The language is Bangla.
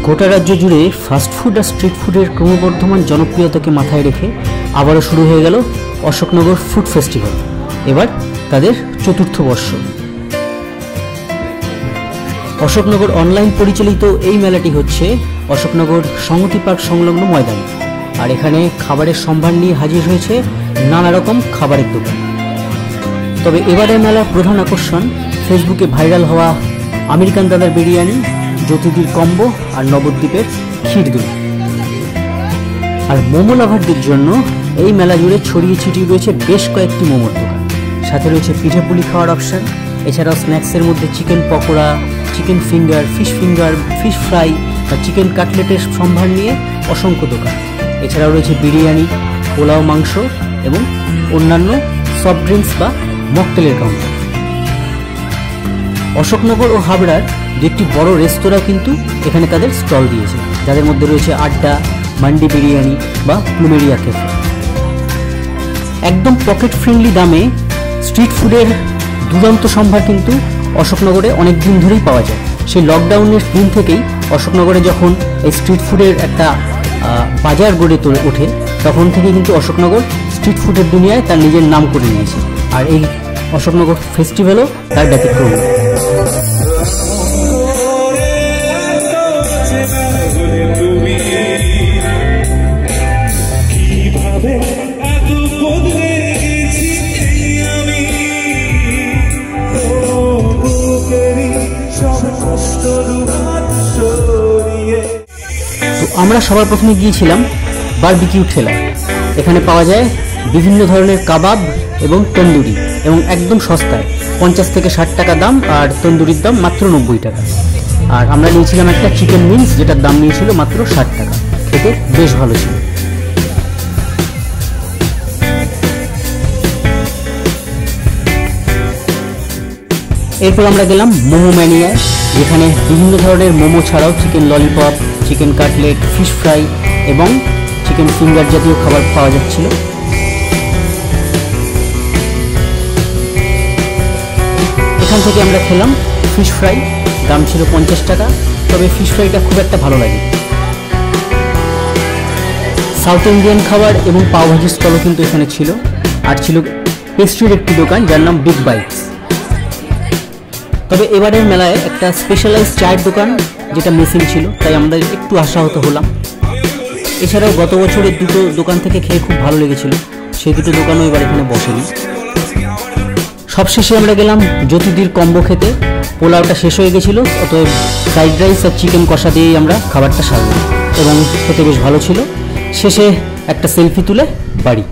গোটা রাজ্য জুড়ে ফাস্টফুড আর স্ট্রিট ফুডের ক্রমবর্ধমান জনপ্রিয়তাকে মাথায় রেখে আবারও শুরু হয়ে গেল অশোকনগর ফুড ফেস্টিভ্যাল। এবার তাদের ৪র্থ বর্ষ। অশোকনগর অনলাইন পরিচালিত এই মেলাটি হচ্ছে অশোকনগর সংহতি পার্ক সংলগ্ন ময়দানে। আর এখানে খাবারের সম্ভার নিয়ে হাজির হয়েছে নানা রকম খাবারের দোকান। তবে এবারের মেলার প্রধান আকর্ষণ ফেসবুকে ভাইরাল হওয়া আমেরিকান দাদার বিরিয়ানি, জ্যোতিদির কম্বো আর নবদ্বীপের ক্ষীর দই। আর মোমো লাভারদের জন্য এই মেলা জুড়ে ছড়িয়ে ছিটিয়ে রয়েছে বেশ কয়েকটি মোমোর দোকান, সাথে রয়েছে পিঠেপুলি খাওয়ার অপশান। এছাড়াও স্ন্যাক্সের মধ্যে chicken pakora, chicken finger, fish fry বা চিকেন কাটলেটের সম্ভার নিয়ে অসংখ্য দোকান। এছাড়াও রয়েছে বিরিয়ানি, পোলাও মাংস এবং অন্যান্য সফট ড্রিঙ্কস বা মকটেলের কাউন্টার। অশোকনগর ও হাবড়ার দুটি বড় রেস্তোরাঁ কিন্তু এখানে তাদের স্টল দিয়েছে, যাদের মধ্যে রয়েছে আড্ডা, মান্ডি বিরিয়ানি বা প্লুমেরিয়া ক্যাফে। একদম পকেট ফ্রেন্ডলি দামে স্ট্রিট ফুডের দুরন্ত সম্ভার কিন্তু অশোকনগরে অনেক দিন ধরেই পাওয়া যায়। সেই লকডাউনের দিন থেকেই অশোকনগরে যখন এই স্ট্রিট ফুডের একটা বাজার গড়ে ওঠে, তখন থেকে কিন্তু অশোকনগর স্ট্রিট ফুডের দুনিয়ায় তার নিজের নাম করে নিয়েছে। আর এই অশোকনগর ফেস্টিভ্যালও তার ব্যতিক্রম। আমরা সবার প্রথমে গিয়েছিলাম বারবিকিউ ঠেলা। এখানে পাওয়া যায় বিভিন্ন ধরনের কাবাব এবং তন্দুরি, এবং একদম সস্তায় 50 থেকে 60 টাকা দাম, আর তন্দুরির দাম মাত্র 90 টাকা। আর আমরা নিয়েছিলাম একটা চিকেন উইংস, যেটার দাম নিয়েছিল মাত্র 60 টাকা। খেতে বেশ ভালো ছিল। এরপর আমরা গেলাম মোমো ম্যানিয়ায়, যেখানে বিভিন্ন ধরনের মোমো ছাড়াও chicken lollipop, chicken cutlet, fish fry এবং চিকেন ফিঙ্গার জাতীয় খাবার পাওয়া যাচ্ছিল। এখান থেকে আমরা খেলাম ফিশ ফ্রাই, দাম ছিল 50 টাকা। তবে ফিশ ফ্রাইটা খুব একটা ভালো লাগে। সাউথ ইন্ডিয়ান খাবার এবং পাওভাজির স্টলও কিন্তু এখানে ছিল। আর ছিল পেস্ট্রির একটি দোকান যার নাম বিগ বাইটস। তবে এবারের মেলায় একটা স্পেশালাইজ চায়ের দোকান যেটা মিসিং ছিল, তাই আমরা একটু আশাহত হলাম। এছাড়াও গত বছরের দুটো দোকান থেকে খেয়ে খুব ভালো লেগেছিল, সেই দুটো দোকানও এবার এখানে বসেনি। সবশেষে আমরা গেলাম জ্যোতিদির কম্বো খেতে। পোলাওটা শেষ হয়ে গেছিলো, অতএব ফ্রাইড রাইস আর চিকেন কষা দিয়েই আমরা খাবারটা সারলাম এবং খেতে বেশ ভালো ছিল। শেষে একটা সেলফি তুলে বাড়ি।